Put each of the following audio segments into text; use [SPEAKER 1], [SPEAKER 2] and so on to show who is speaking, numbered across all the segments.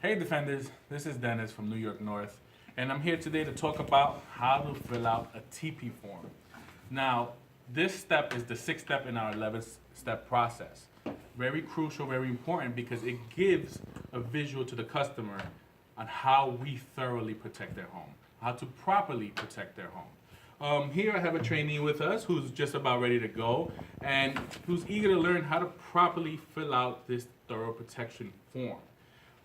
[SPEAKER 1] Hey Defenders, this is Dennis from New York North, and I'm here today to talk about how to fill out a TP form. Now, this step is the sixth step in our 11th step process. Very crucial, very important because it gives a visual to the customer on how we thoroughly protect their home, how to properly protect their home. Here I have a trainee with us who's just about ready to go and who's eager to learn how to properly fill out this thorough protection form.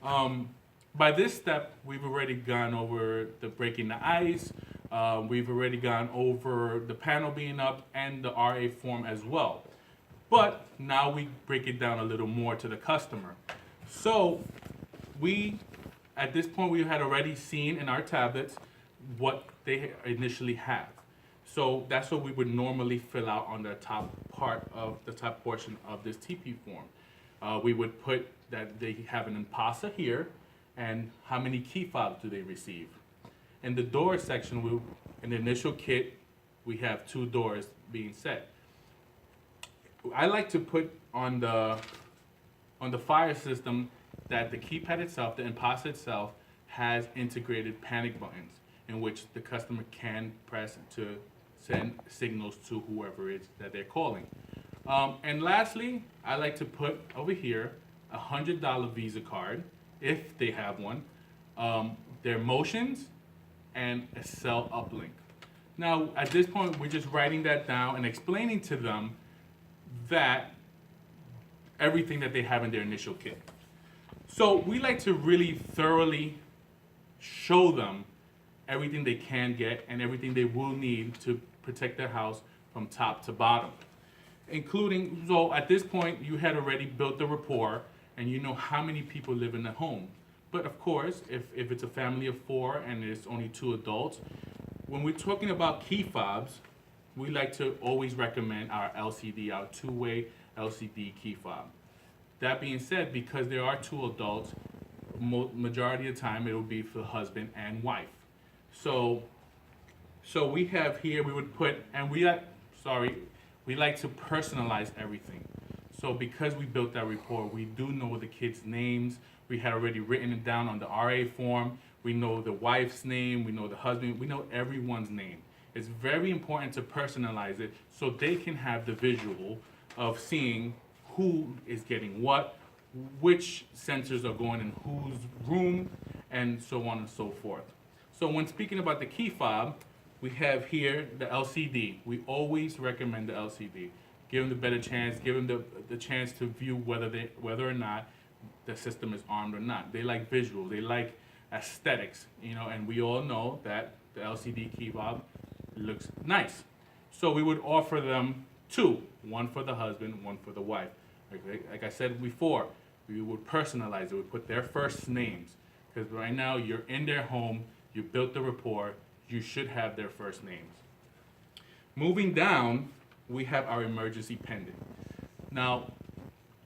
[SPEAKER 1] Um, by this step, we've already gone over the breaking the ice. We've already gone over the panel being up and the RA form as well. But now we break it down a little more to the customer. So we, at this point, we had already seen in our tablets what they initially have. So that's what we would normally fill out on the top part of the top portion of this TP form. We would put that they have an IMPASA here and how many key fobs do they receive. In the door section, in the initial kit, we have 2 doors being set. I like to put on the fire system that the keypad itself, the IMPASA itself, has integrated panic buttons in which the customer can press to send signals to whoever it is that they're calling. And lastly, I like to put over here a $100 Visa card, if they have one, their motions, and a cell uplink. Now, at this point, we're just writing that down and explaining to them that everything that they have in their initial kit. So we like to really thoroughly show them everything they can get and everything they will need to protect their house from top to bottom. Including, so at this point, you had already built the rapport and you know how many people live in the home. But of course, if it's a family of 4 and there's only 2 adults, when we're talking about key fobs, we like to always recommend our LCD, our 2-way LCD key fob. That being said, because there are 2 adults, majority of the time it will be for husband and wife. So we have here, we would put, and we like to personalize everything. So because we built that report, we do know the kids' names. We had already written it down on the RA form. We know the wife's name, we know the husband, we know everyone's name. It's very important to personalize it so they can have the visual of seeing who is getting what, which sensors are going in whose room, and so on and so forth. So when speaking about the key fob, we have here the LCD. We always recommend the LCD. Give them the better chance, give them the chance to view whether or not the system is armed or not. They like visual, they like aesthetics, and we all know that the LCD key fob looks nice. So we would offer them 2, one for the husband, one for the wife. Like I said before, we would personalize it. We would put their first names because right now you're in their home, you built the rapport, you should have their first names. Moving down, we have our emergency pendant. Now,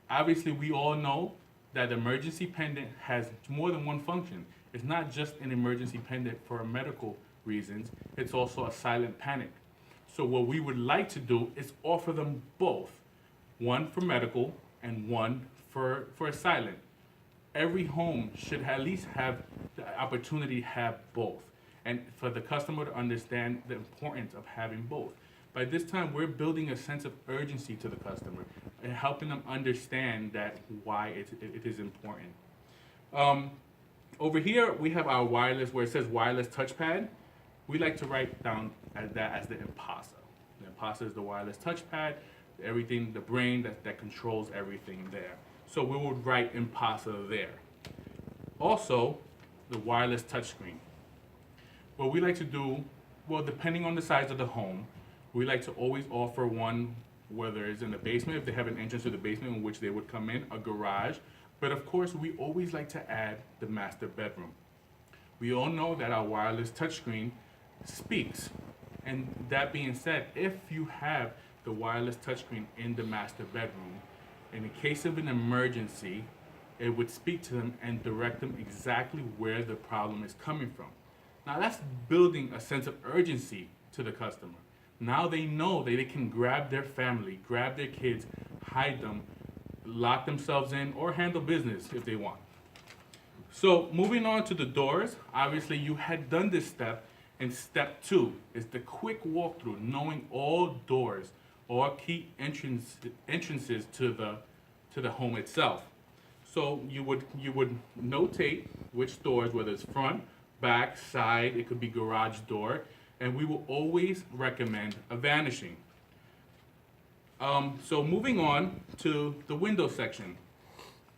[SPEAKER 1] obviously we all know that the emergency pendant has more than one function. It's not just an emergency pendant for medical reasons, it's also a silent panic. So what we would like to do is offer them both, one for medical and one for silent. Every home should at least have the opportunity to have both, and for the customer to understand the importance of having both. By this time, we're building a sense of urgency to the customer and helping them understand that why it is important. Over here, we have our wireless, where it says wireless touchpad. We like to write down that as the IMPASA. The IMPASA is the wireless touchpad, everything, the brain that controls everything there. So we would write IMPASA there. Also, the wireless touchscreen. What we like to do, well, depending on the size of the home, we like to always offer one, whether it's in the basement, if they have an entrance to the basement in which they would come in, a garage. But of course, we always like to add the master bedroom. We all know that our wireless touchscreen speaks. And that being said, if you have the wireless touchscreen in the master bedroom, in the case of an emergency, it would speak to them and direct them exactly where the problem is coming from. Now that's building a sense of urgency to the customer. Now they know that they can grab their family, grab their kids, hide them, lock themselves in, or handle business if they want. So moving on to the doors, obviously you had done this step, and step two is the quick walkthrough, knowing all doors or key entrances to the home itself. So you would notate which doors, whether it's front, back, side, it could be garage door, and we will always recommend a vanishing. So moving on to the window section.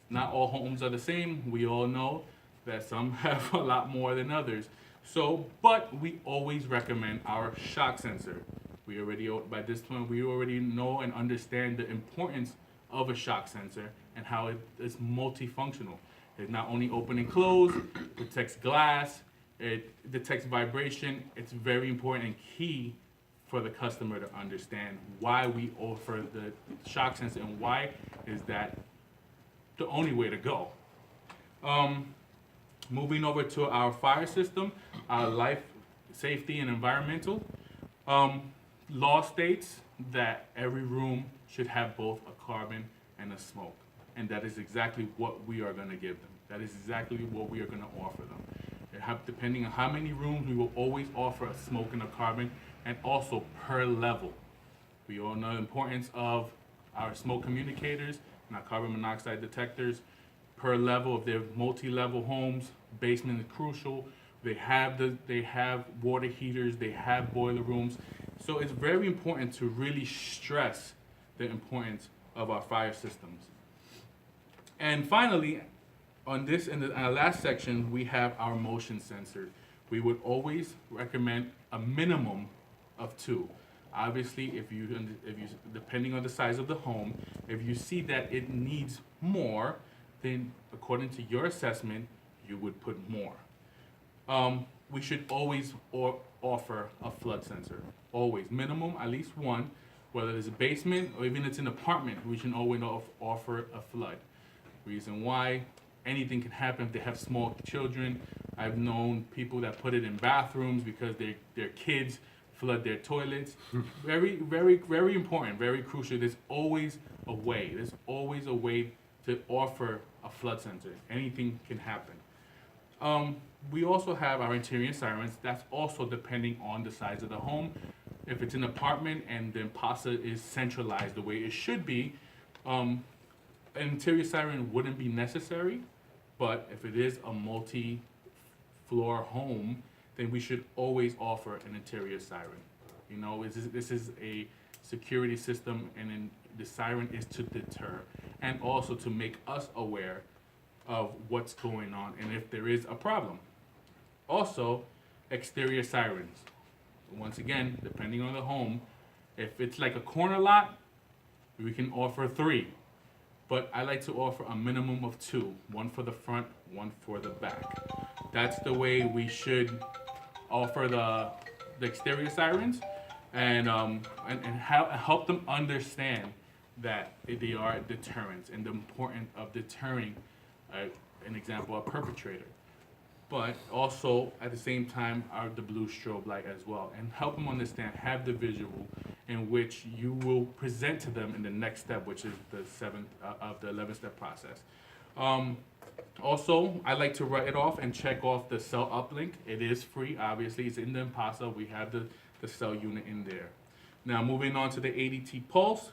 [SPEAKER 1] Not all homes are the same. We all know that some have a lot more than others. So, but we always recommend our shock sensor. We already, by this point, we already know and understand the importance of a shock sensor and how it is multifunctional. It not only open and close, detects glass, it detects vibration. It's very important and key for the customer to understand why we offer the shock sensor and why is that the only way to go. Moving over to our fire system, our life, safety, and environmental. Law states that every room should have both a carbon and a smoke. And that is exactly what we are going to give them. That is exactly what we are going to offer them. Depending on how many rooms, we will always offer a smoke and a carbon, and also per level. We all know the importance of our smoke communicators and our carbon monoxide detectors per level. If they're multi-level homes, basement is crucial. They have water heaters, they have boiler rooms. So it's very important to really stress the importance of our fire systems. And finally, on this, in our last section, we have our motion sensor. We would always recommend a minimum of 2. Obviously, if you depending on the size of the home, if you see that it needs more, then according to your assessment, you would put more. We should always offer a flood sensor. Always, minimum at least 1, whether it's a basement or even it's an apartment. We should always offer a flood. Reason why: anything can happen if they have small children. I've known people that put it in bathrooms because their kids flood their toilets. Very, very, very important, very crucial. There's always a way. There's always a way to offer a flood sensor. Anything can happen. We also have our interior sirens. That's also depending on the size of the home. If it's an apartment and the IMPASA is centralized the way it should be, an interior siren wouldn't be necessary. But if it is a multi-floor home, then we should always offer an interior siren. You know, this is a security system, and then the siren is to deter and also to make us aware of what's going on and if there is a problem. Also, exterior sirens. Once again, depending on the home, if it's like a corner lot, we can offer 3. But I like to offer a minimum of 2, 1 for the front, 1 for the back. That's the way we should offer the exterior sirens, and help them understand that they are deterrents and the importance of deterring, an example, a perpetrator. But also at the same time are the blue strobe light as well, and help them understand, have the visual in which you will present to them in the next step, which is the 11-step process. Also, I like to write it off and check off the cell uplink. It is free, obviously. It's in the IMPASA. We have the cell unit in there. Now, moving on to the ADT Pulse.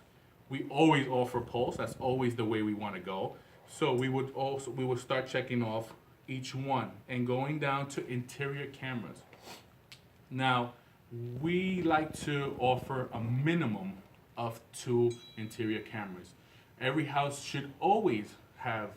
[SPEAKER 1] We always offer Pulse. That's always the way we want to go. So we would start checking off each one and going down to interior cameras. Now, we like to offer a minimum of 2 interior cameras. Every house should always have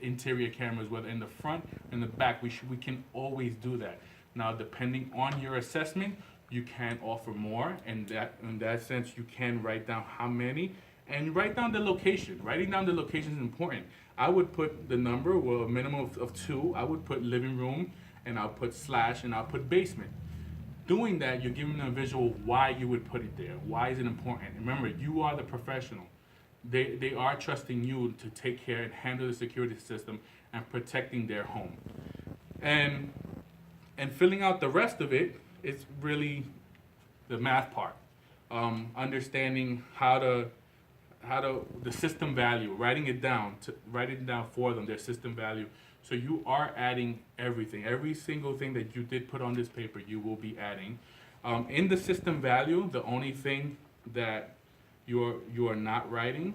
[SPEAKER 1] interior cameras, whether in the front and the back. We can always do that. Now, depending on your assessment, you can offer more, and in that sense, you can write down how many and write down the location. Writing down the location is important. I would put the number, well, a minimum of 2. I would put living room, and I'll put / and I'll put basement. Doing that, you're giving them a visual why you would put it there. Why is it important? Remember, you are the professional. They are trusting you to take care and handle the security system and protecting their home. And filling out the rest of it is really the math part. Understanding how the system value, writing it down for them, their system value, So you are adding everything. Every single thing that you did put on this paper, you will be adding. In the system value, the only thing that you are not writing,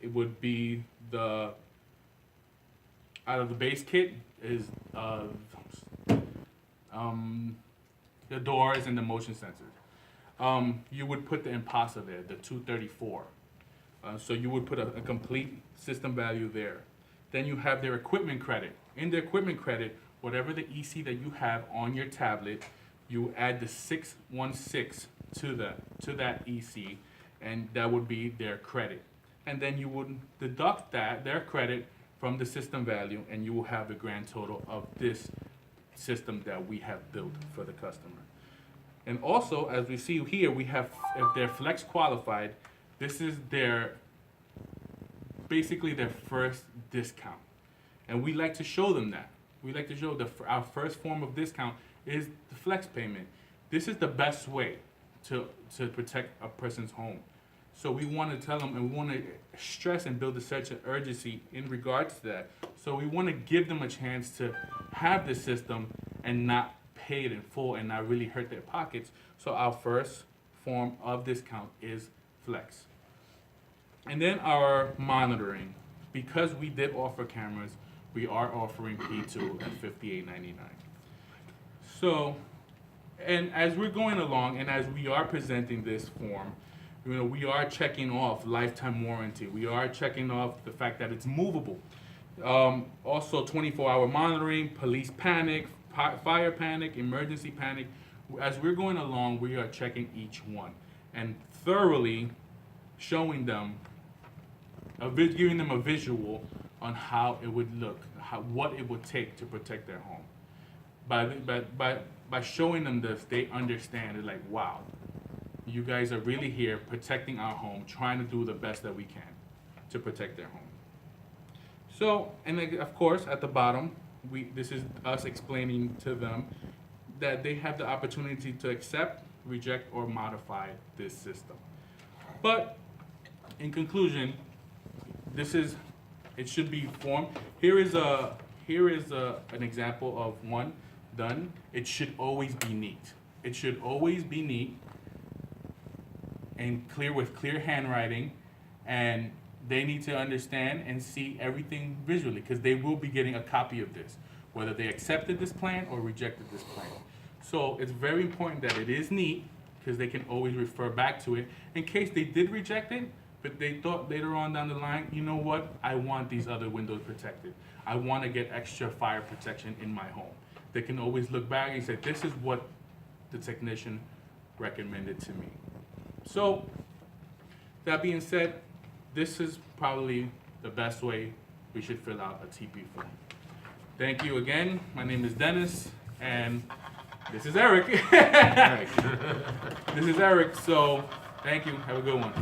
[SPEAKER 1] it would be the, out of the base kit is the doors and the motion sensors. You would put the Impasa there, the 234. So you would put a complete system value there. Then you have their equipment credit. In the equipment credit, whatever the EC that you have on your tablet, you add the 616 to that EC, and that would be their credit. And then you would deduct their credit from the system value, and you will have the grand total of this system that we have built for the customer. And also, as we see here, we have, if they're flex qualified, this is basically their first discount. And we like to show them that. We like to show our first form of discount is the flex payment. This is the best way to protect a person's home. So we want to tell them, and we want to stress and build a sense of urgency in regards to that. So we want to give them a chance to have this system and not pay it in full and not really hurt their pockets. So our first form of discount is flex. And then our monitoring. Because we did offer cameras, we are offering P2 at $58.99. So, and as we're going along and as we are presenting this form, we are checking off lifetime warranty. We are checking off the fact that it's movable. Also 24-hour monitoring, police panic, fire panic, emergency panic. As we're going along, we are checking each one and thoroughly showing them, giving them a visual on how it would look, what it would take to protect their home. By showing them this, they understand. It's like, wow, you guys are really here protecting our home, trying to do the best that we can to protect their home. So, and then of course, at the bottom, this is us explaining to them that they have the opportunity to accept, reject, or modify this system. But in conclusion, it should be formed. Here is an example of one done. It should always be neat. It should always be neat and clear with clear handwriting, and they need to understand and see everything visually because they will be getting a copy of this, whether they accepted this plan or rejected this plan. So it's very important that it is neat because they can always refer back to it in case they did reject it, but they thought later on down the line, you know what, I want these other windows protected. I want to get extra fire protection in my home. They can always look back and say, this is what the technician recommended to me. So, that being said, this is probably the best way we should fill out a TP form. Thank you again. My name is Dennis, and this is Eric. This is Eric, so thank you. Have a good one.